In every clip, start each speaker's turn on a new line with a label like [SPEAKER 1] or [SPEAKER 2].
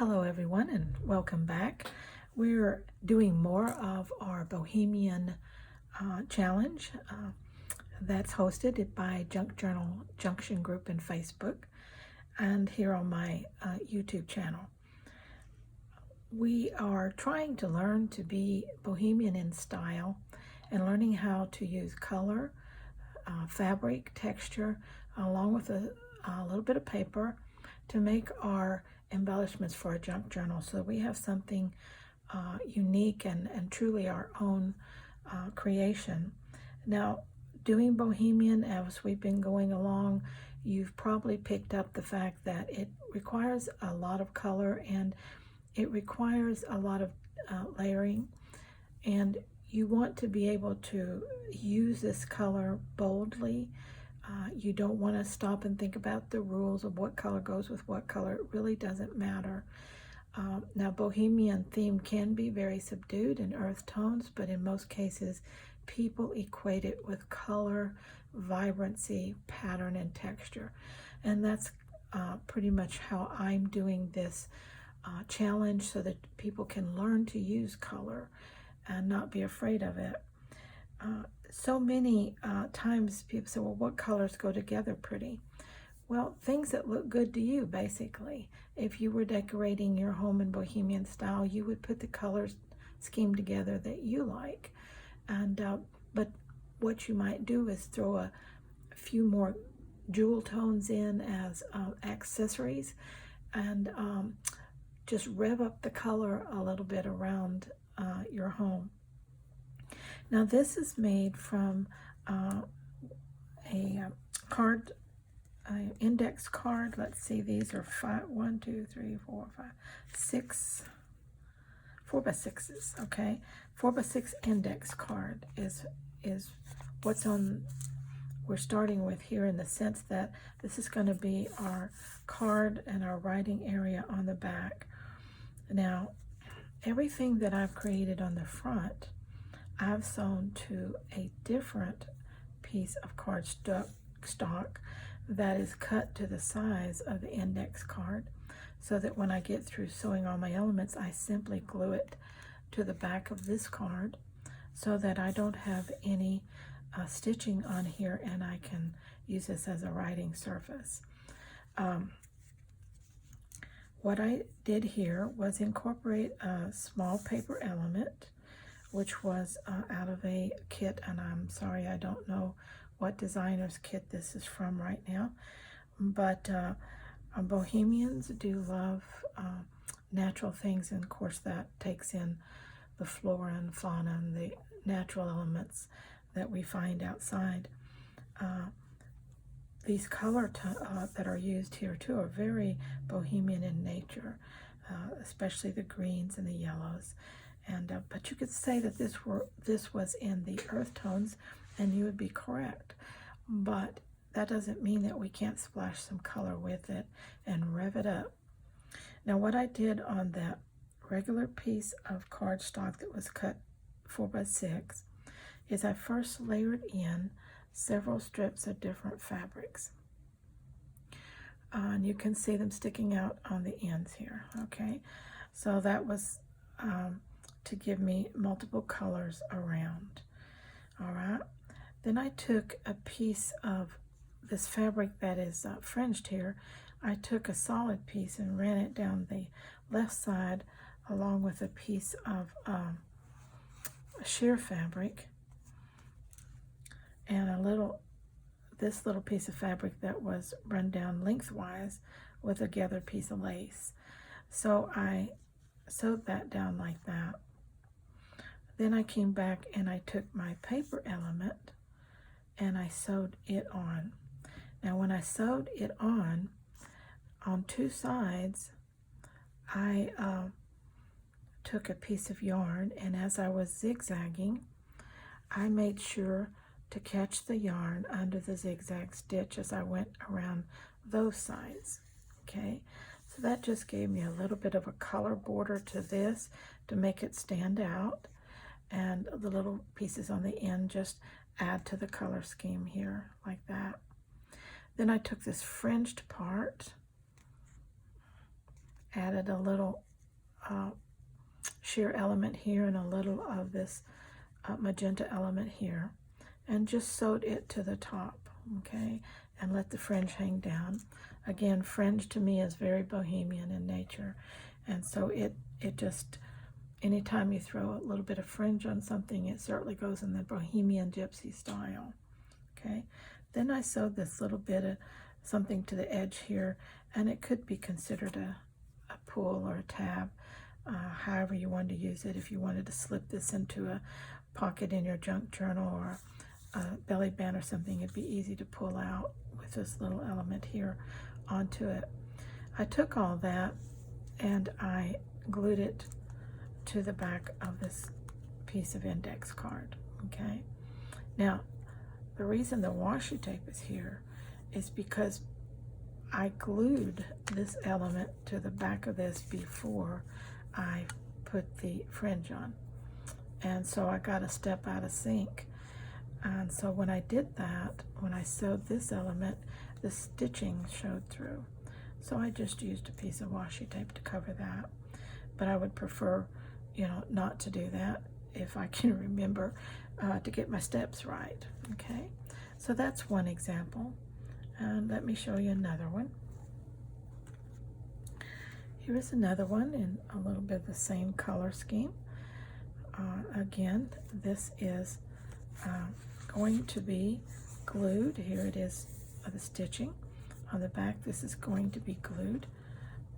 [SPEAKER 1] Hello everyone and welcome back. We're doing more of our Bohemian challenge that's hosted by Junk Journal Junction Group in Facebook and here on my YouTube channel. We are trying to learn to be Bohemian in style and learning how to use color, fabric, texture, along with a little bit of paper to make our embellishments for a junk journal, so we have something unique and truly our own creation. Now, doing Bohemian as we've been going along, you've probably picked up the fact that it requires a lot of color and it requires a lot of layering, and you want to be able to use this color boldly. You don't want to stop and think about the rules of what color goes with what color. It really doesn't matter. Now, Bohemian theme can be very subdued in earth tones, but in most cases, people equate it with color, vibrancy, pattern, and texture. And that's pretty much how I'm doing this challenge, so that people can learn to use color and not be afraid of it. So many times people say, well, what colors go together pretty? Well, things that look good to you, basically. If you were decorating your home in Bohemian style, you would put the color scheme together that you like. And but what you might do is throw a few more jewel tones in as accessories, and just rev up the color a little bit around your home. Now, this is made from a card, index card. Let's see, these are 4 by 6s, okay? 4 by 6 index card is what's on, we're starting with here, in the sense that this is going to be our card and our writing area on the back. Now, everything that I've created on the front, I've sewn to a different piece of cardstock that is cut to the size of the index card, so that when I get through sewing all my elements, I simply glue it to the back of this card so that I don't have any stitching on here, and I can use this as a writing surface. What I did here was incorporate a small paper element, which was out of a kit, and I'm sorry, I don't know what designer's kit this is from right now, but Bohemians do love natural things, and of course that takes in the flora and fauna and the natural elements that we find outside. These color that are used here too are very Bohemian in nature, especially the greens and the yellows. And but you could say that this was in the earth tones, and you would be correct. But that doesn't mean that we can't splash some color with it and rev it up. Now, what I did on that regular piece of cardstock that was cut 4 by 6 is I first layered in several strips of different fabrics. And you can see them sticking out on the ends here, okay? So that was to give me multiple colors around. All right, then I took a piece of this fabric that is fringed here. I took a solid piece and ran it down the left side along with a piece of sheer fabric and this little piece of fabric that was run down lengthwise with a gathered piece of lace. So I sewed that down like that. Then I came back and I took my paper element and I sewed it on. Now, when I sewed it on two sides, I took a piece of yarn, and as I was zigzagging, I made sure to catch the yarn under the zigzag stitch as I went around those sides, okay? So that just gave me a little bit of a color border to this to make it stand out. And the little pieces on the end just add to the color scheme here, like that. Then I took this fringed part added a little sheer element here and a little of this magenta element here, and just sewed it to the top, okay, and let the fringe hang down. Again, fringe to me is very bohemian in nature, and so it just, anytime you throw a little bit of fringe on something, it certainly goes in the bohemian gypsy style, okay. Then I sewed this little bit of something to the edge here, and it could be considered a pull or a tab, however you wanted to use it. If you wanted to slip this into a pocket in your junk journal or a belly band or something, it'd be easy to pull out with this little element here onto it. I took all that and I glued it to the back of this piece of index card, okay? Now, the reason the washi tape is here is because I glued this element to the back of this before I put the fringe on. And so I got a step out of sync. And so when I did that, when I sewed this element, the stitching showed through. So I just used a piece of washi tape to cover that. But I would prefer, you know, not to do that if I can remember to get my steps right, okay? So that's one example. And let me show you another one. Here is another one in a little bit of the same color scheme. Again, this is going to be glued. Here it is, the stitching on the back. This is going to be glued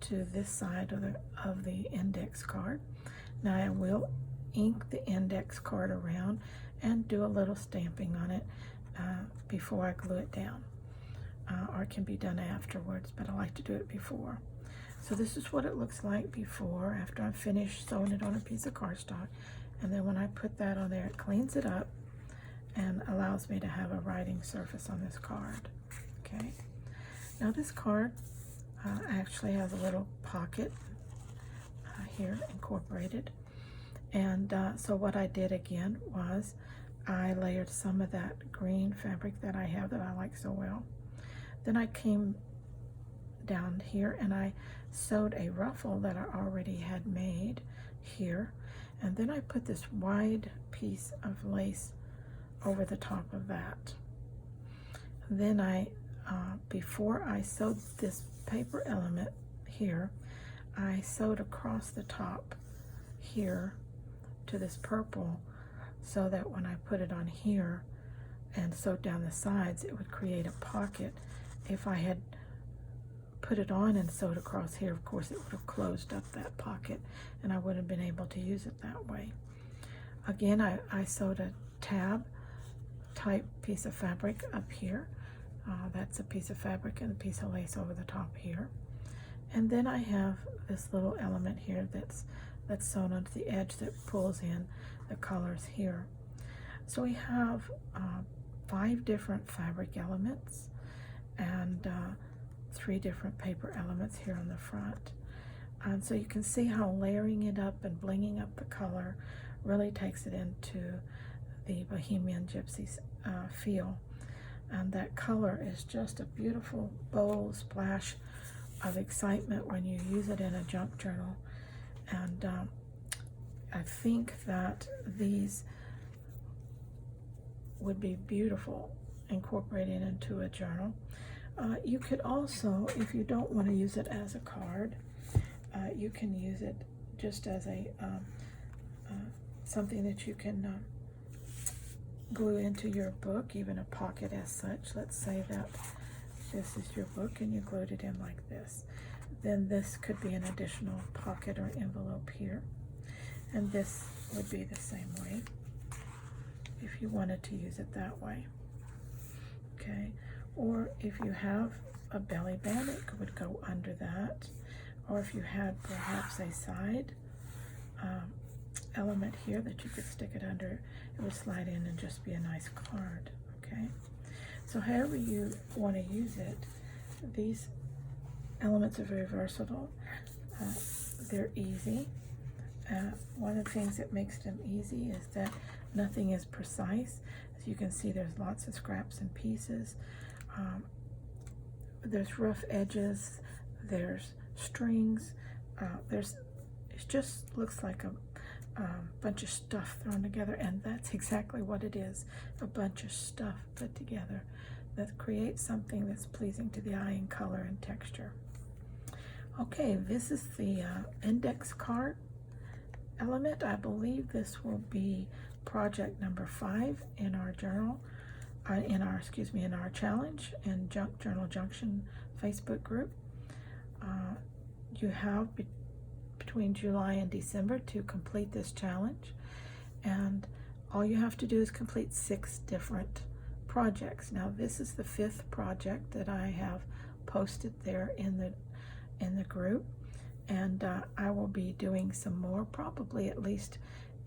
[SPEAKER 1] to this side of the index card. Now I will ink the index card around and do a little stamping on it before I glue it down. Or it can be done afterwards, but I like to do it before. So this is what it looks like before, after I've finished sewing it on a piece of cardstock. And then when I put that on there, it cleans it up and allows me to have a writing surface on this card, okay? Now this card actually has a little pocket here incorporated. And so what I did again was I layered some of that green fabric that I have that I like so well. Then I came down here and I sewed a ruffle that I already had made here, and then I put this wide piece of lace over the top of that. Then I, before I sewed this paper element here, I sewed across the top here to this purple so that when I put it on here and sewed down the sides, it would create a pocket. If I had put it on and sewed across here, of course, it would have closed up that pocket and I wouldn't have been able to use it that way. Again, I sewed a tab type piece of fabric up here. That's a piece of fabric and a piece of lace over the top here. And then I have this little element here that's sewn onto the edge that pulls in the colors here. So we have 5 different fabric elements and 3 different paper elements here on the front. And so you can see how layering it up and blinging up the color really takes it into the Bohemian Gypsy feel. And that color is just a beautiful, bold splash of excitement when you use it in a junk journal. And I think that these would be beautiful incorporated into a journal. You could also, if you don't want to use it as a card, you can use it just as a something that you can glue into your book, even a pocket as such. Let's say that this is your book and you glued it in like this. Then this could be an additional pocket or envelope here. And this would be the same way if you wanted to use it that way. Okay, or if you have a belly band, it would go under that. Or if you had perhaps a side element here that you could stick it under, it would slide in and just be a nice card, okay? So however you want to use it, these elements are very versatile. They're easy. One of the things that makes them easy is that nothing is precise. As you can see, there's lots of scraps and pieces. There's rough edges, there's strings, it just looks like a bunch of stuff thrown together, and that's exactly what it is, a bunch of stuff put together that creates something that's pleasing to the eye in color and texture. Okay, this is the index card element. I believe this will be project number 5 in our journal, in our challenge in Junk Journal Junction Facebook group. You have between July and December to complete this challenge, and all you have to do is complete 6 different projects. Now this is the 5th project that I have posted there in the group, and I will be doing some more, probably at least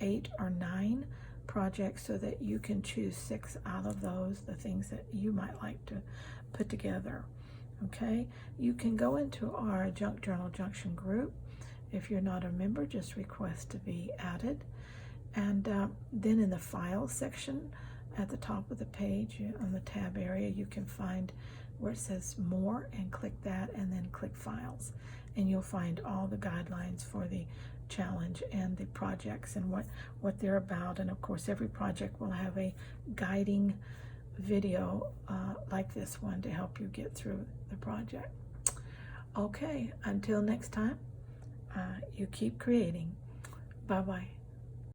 [SPEAKER 1] 8 or 9 projects, so that you can choose 6 out of those, the things that you might like to put together. Okay, you can go into our Junk Journal Junction group. If you're not a member, just request to be added, and then in the files section at the top of the page on the tab area, you can find where it says more, and click that, and then click files, and you'll find all the guidelines for the challenge and the projects and what they're about. And of course, every project will have a guiding video like this one to help you get through the project. Okay, until next time, you keep creating. Bye-bye.